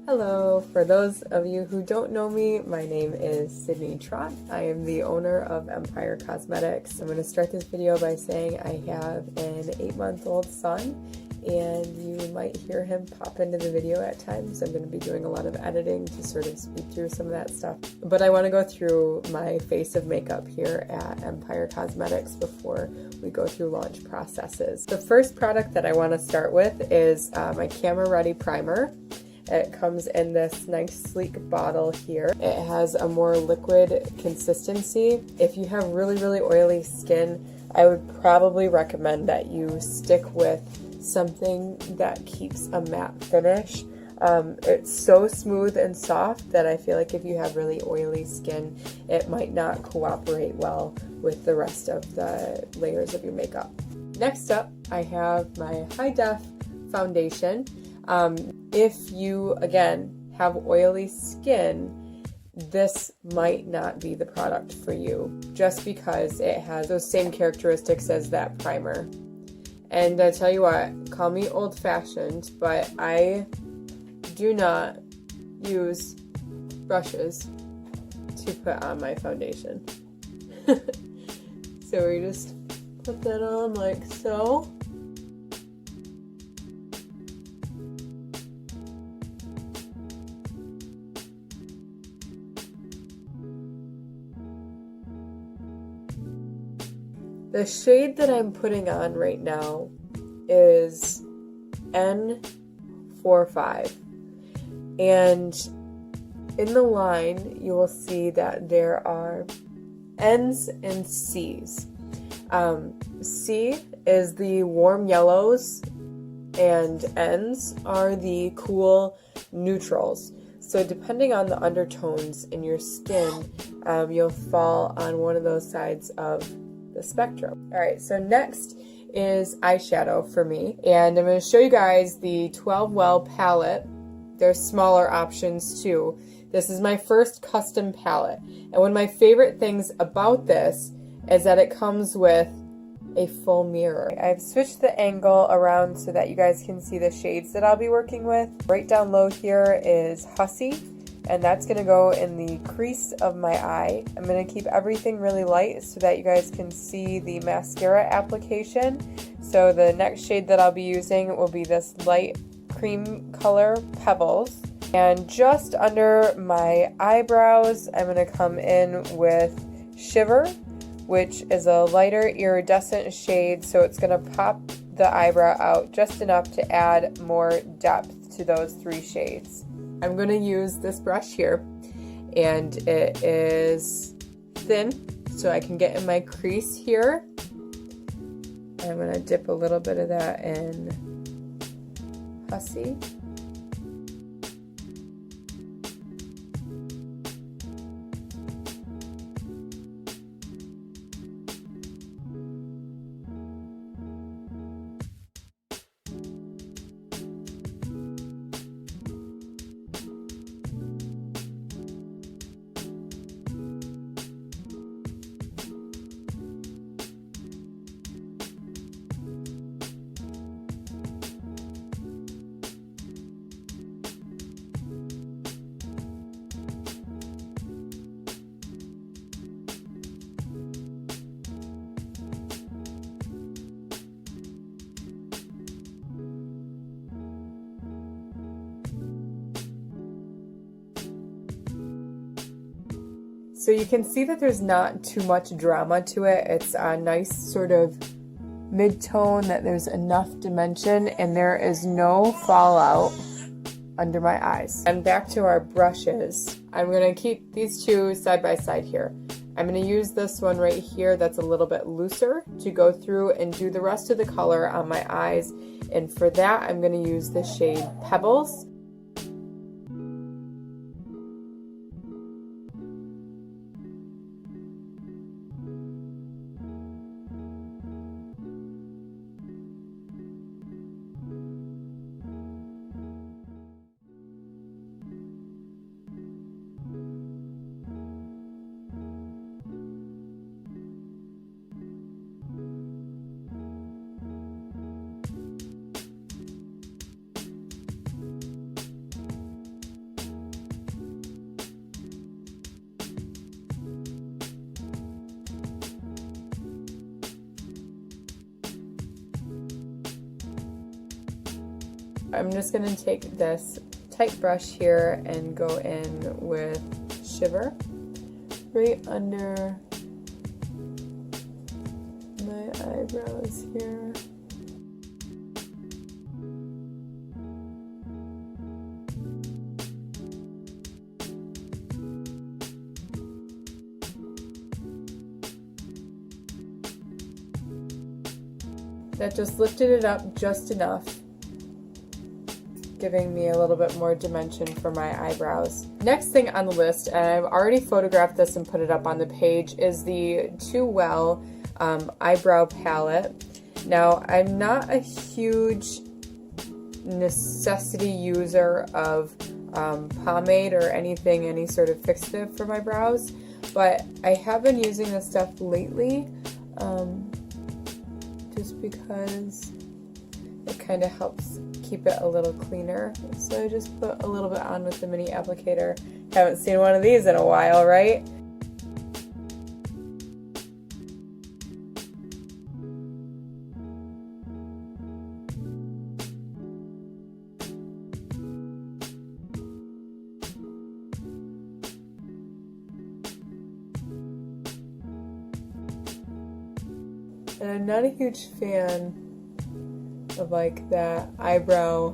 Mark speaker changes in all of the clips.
Speaker 1: Hello, for those of you who don't know me, my name is Sydney Trott. I am the owner of Empire Cosmetics. I'm going to start this video by saying I have an 8-month-old son, and you might hear him pop into the video at times. I'm going to be doing a lot of editing to sort of speed through some of that stuff. But I want to go through my face of makeup here at Empire Cosmetics before we go through launch processes. The first product that I want to start with is my Camera Ready Primer. It comes in this nice sleek bottle here. It has a more liquid consistency. If you have really oily skin, I would probably recommend that you stick with something that keeps a matte finish. It's so smooth and soft that I feel like if you have really oily skin, it might not cooperate well with the rest of the layers of your makeup. Next up, I have my High Def foundation. If you, again, have oily skin, this might not be the product for you, just because it has those same characteristics as that primer. And I tell you what, call me old-fashioned, but I do not use brushes to put on my foundation. So we just put that on like so. The shade that I'm putting on right now is N45, and in the line you will see that there are N's and C's. C is the warm yellows and N's are the cool neutrals. So depending on the undertones in your skin, you'll fall on one of those sides of the spectrum. Alright, so next is eyeshadow for me, and I'm going to show you guys the 12 Well palette. There's smaller options too. This is my first custom palette, and one of my favorite things about this is that it comes with a full mirror. I've switched the angle around so that you guys can see the shades that I'll be working with. Right down low here is Hussy, and that's going to go in the crease of my eye. I'm going to keep everything really light so that you guys can see the mascara application. So the next shade that I'll be using will be this light cream color Pebbles. And just under my eyebrows, I'm going to come in with Shiver, which is a lighter iridescent shade, so it's going to pop the eyebrow out just enough to add more depth to those 3 shades. I'm going to use this brush here, and it is thin, so I can get in my crease here. I'm going to dip a little bit of that in Hussy. So you can see that there's not too much drama to it. It's a nice sort of mid-tone, that there's enough dimension, and there is no fallout under my eyes. And back to our brushes. I'm going to keep these two side by side here. I'm going to use this one right here that's a little bit looser to go through and do the rest of the color on my eyes. And for that, I'm going to use the shade Pebbles. I'm just going to take this tight brush here and go in with Shiver right under my eyebrows here. That just lifted it up just enough, giving me a little bit more dimension for my eyebrows. Next thing on the list, and I've already photographed this and put it up on the page, is the Too Well eyebrow palette. Now, I'm not a huge necessity user of pomade or anything, any sort of fixative for my brows, but I have been using this stuff lately. Just because it kind of helps keep it a little cleaner. So I just put a little bit on with the mini applicator. Haven't seen one of these in a while, right? And I'm not a huge fan of like that eyebrow,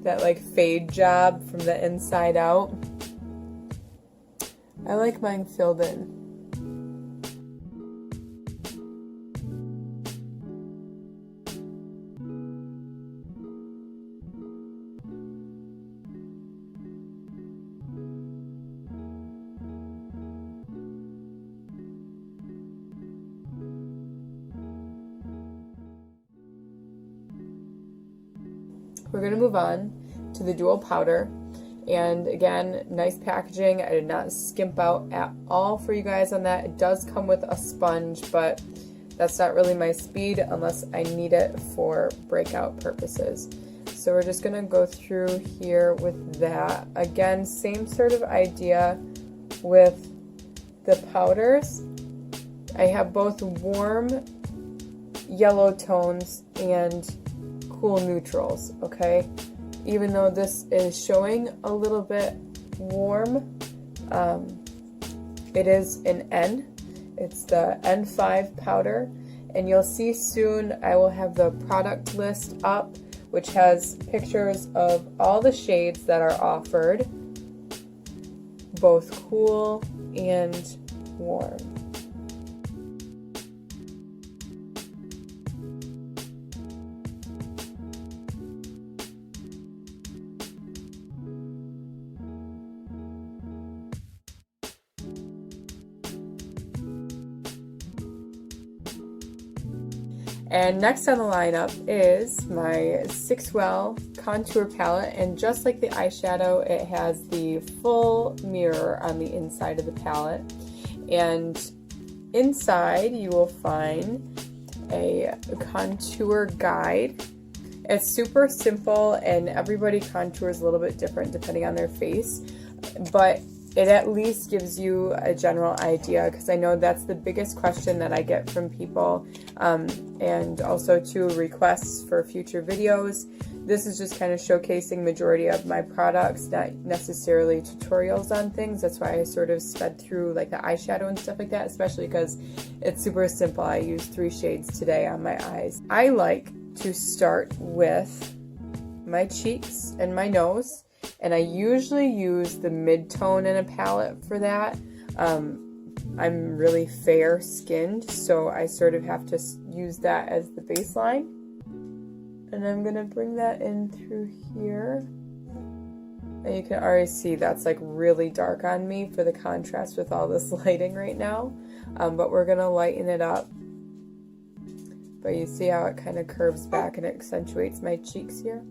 Speaker 1: that like fade job from the inside out. I like mine filled in. We're going to move on to the dual powder, and again, nice packaging. I did not skimp out at all for you guys on that. It does come with a sponge, but that's not really my speed unless I need it for breakout purposes. So we're just going to go through here with that. Again, same sort of idea with the powders. I have both warm yellow tones and cool neutrals, okay? Even though this is showing a little bit warm, it is an N. It's the N5 powder, and you'll see soon I will have the product list up, which has pictures of all the shades that are offered, both cool and warm. And next on the lineup is my Sixwell contour palette, and just like the eyeshadow, it has the full mirror on the inside of the palette, and inside you will find a contour guide. It's super simple, and everybody contours a little bit different depending on their face, but it at least gives you a general idea, because I know that's the biggest question that I get from people, and also to requests for future videos. This is just kind of showcasing majority of my products, not necessarily tutorials on things. That's why I sort of sped through like the eyeshadow and stuff like that, especially because it's super simple. I used 3 shades today on my eyes. I like to start with my cheeks and my nose, and I usually use the mid-tone in a palette for that. I'm really fair skinned, so I sort of have to use that as the baseline. And I'm gonna bring that in through here. And you can already see that's like really dark on me for the contrast with all this lighting right now. But we're gonna lighten it up. But you see how it kind of curves back and it accentuates my cheeks here?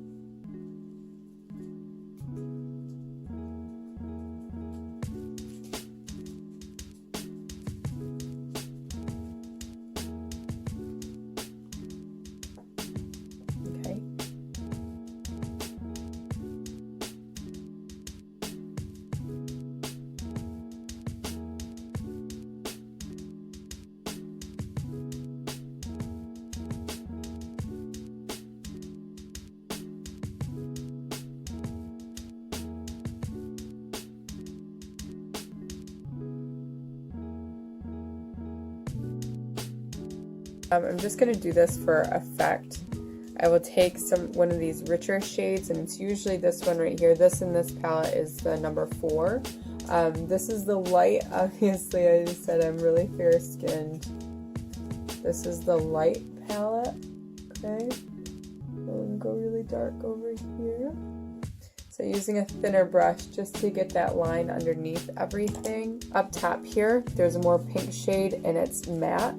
Speaker 1: I'm just going to do this for effect. I will take one of these richer shades, and it's usually this one right here. This in this palette is the number 4. This is the light. Obviously, I just said I'm really fair-skinned. This is the light palette. Okay, and go really dark over here. So using a thinner brush just to get that line underneath everything. Up top here, there's a more pink shade, and it's matte.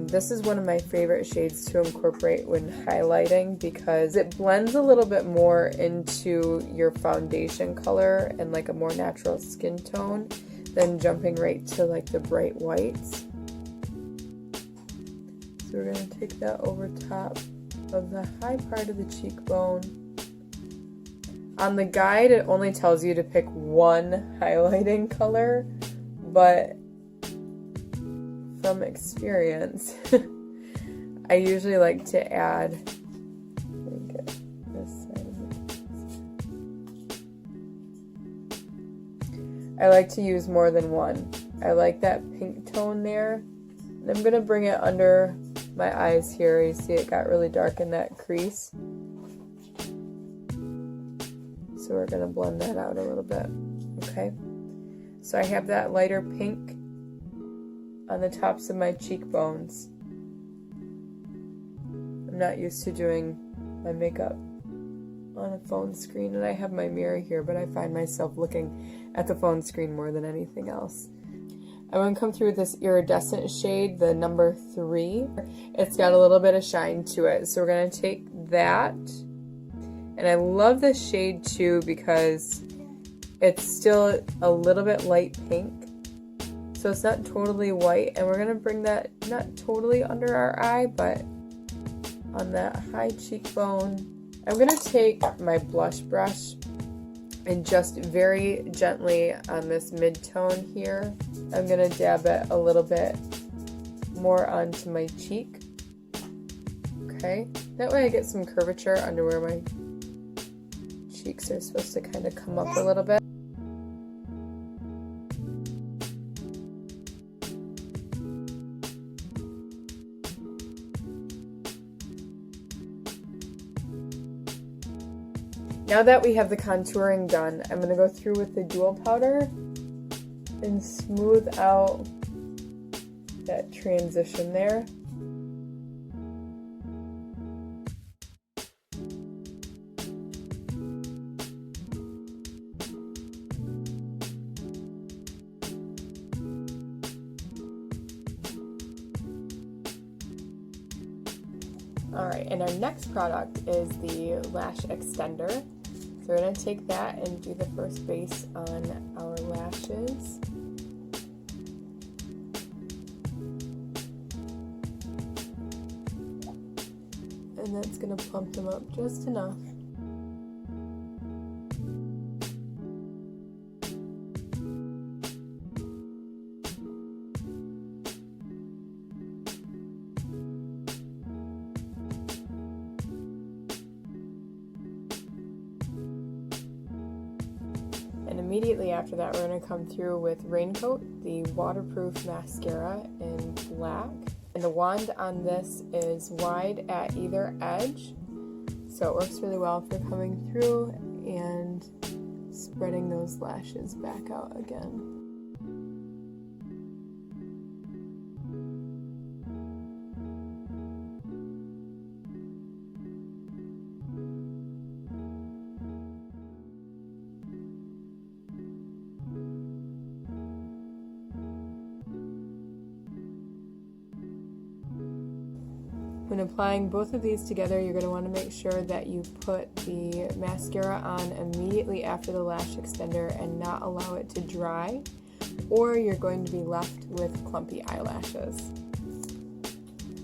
Speaker 1: This is one of my favorite shades to incorporate when highlighting because it blends a little bit more into your foundation color and like a more natural skin tone than jumping right to like the bright whites. So we're going to take that over top of the high part of the cheekbone. On the guide, it only tells you to pick one highlighting color, but from experience, I usually like to add, get this side of it. I like to use more than one. I like that pink tone there. And I'm gonna bring it under my eyes here. You see it got really dark in that crease. So we're gonna blend that out a little bit, okay? So I have that lighter pink on the tops of my cheekbones. I'm not used to doing my makeup on a phone screen, and I have my mirror here, but I find myself looking at the phone screen more than anything else. I'm going to come through with this iridescent shade, the number 3. It's got a little bit of shine to it, so we're going to take that. And I love this shade too because it's still a little bit light pink. So it's not totally white, and we're gonna bring that not totally under our eye, but on that high cheekbone. I'm gonna take my blush brush and just very gently on this mid-tone here, I'm gonna dab it a little bit more onto my cheek. Okay, that way I get some curvature under where my cheeks are supposed to kind of come up a little bit. Now that we have the contouring done, I'm going to go through with the dual powder and smooth out that transition there. Alright, and our next product is the lash extender. So we're going to take that and do the first base on our lashes. And that's going to plump them up just enough. And immediately after that, we're going to come through with Raincoat, the waterproof mascara in black. And the wand on this is wide at either edge, so it works really well for coming through and spreading those lashes back out again. When applying both of these together, you're going to want to make sure that you put the mascara on immediately after the lash extender and not allow it to dry, or you're going to be left with clumpy eyelashes.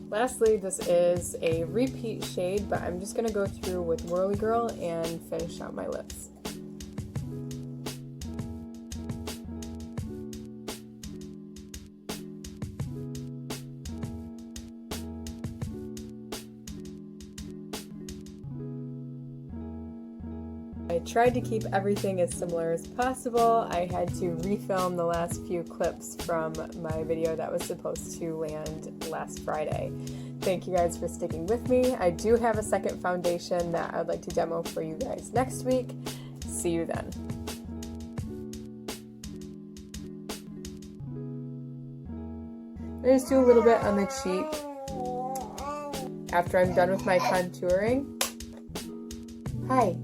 Speaker 1: Lastly, this is a repeat shade, but I'm just going to go through with Whirly Girl and finish out my lips. I tried to keep everything as similar as possible. I had to refilm the last few clips from my video that was supposed to land last Friday. Thank you guys for sticking with me. I do have a second foundation that I'd like to demo for you guys next week. See you then. I just do a little bit on the cheek after I'm done with my contouring. Hi.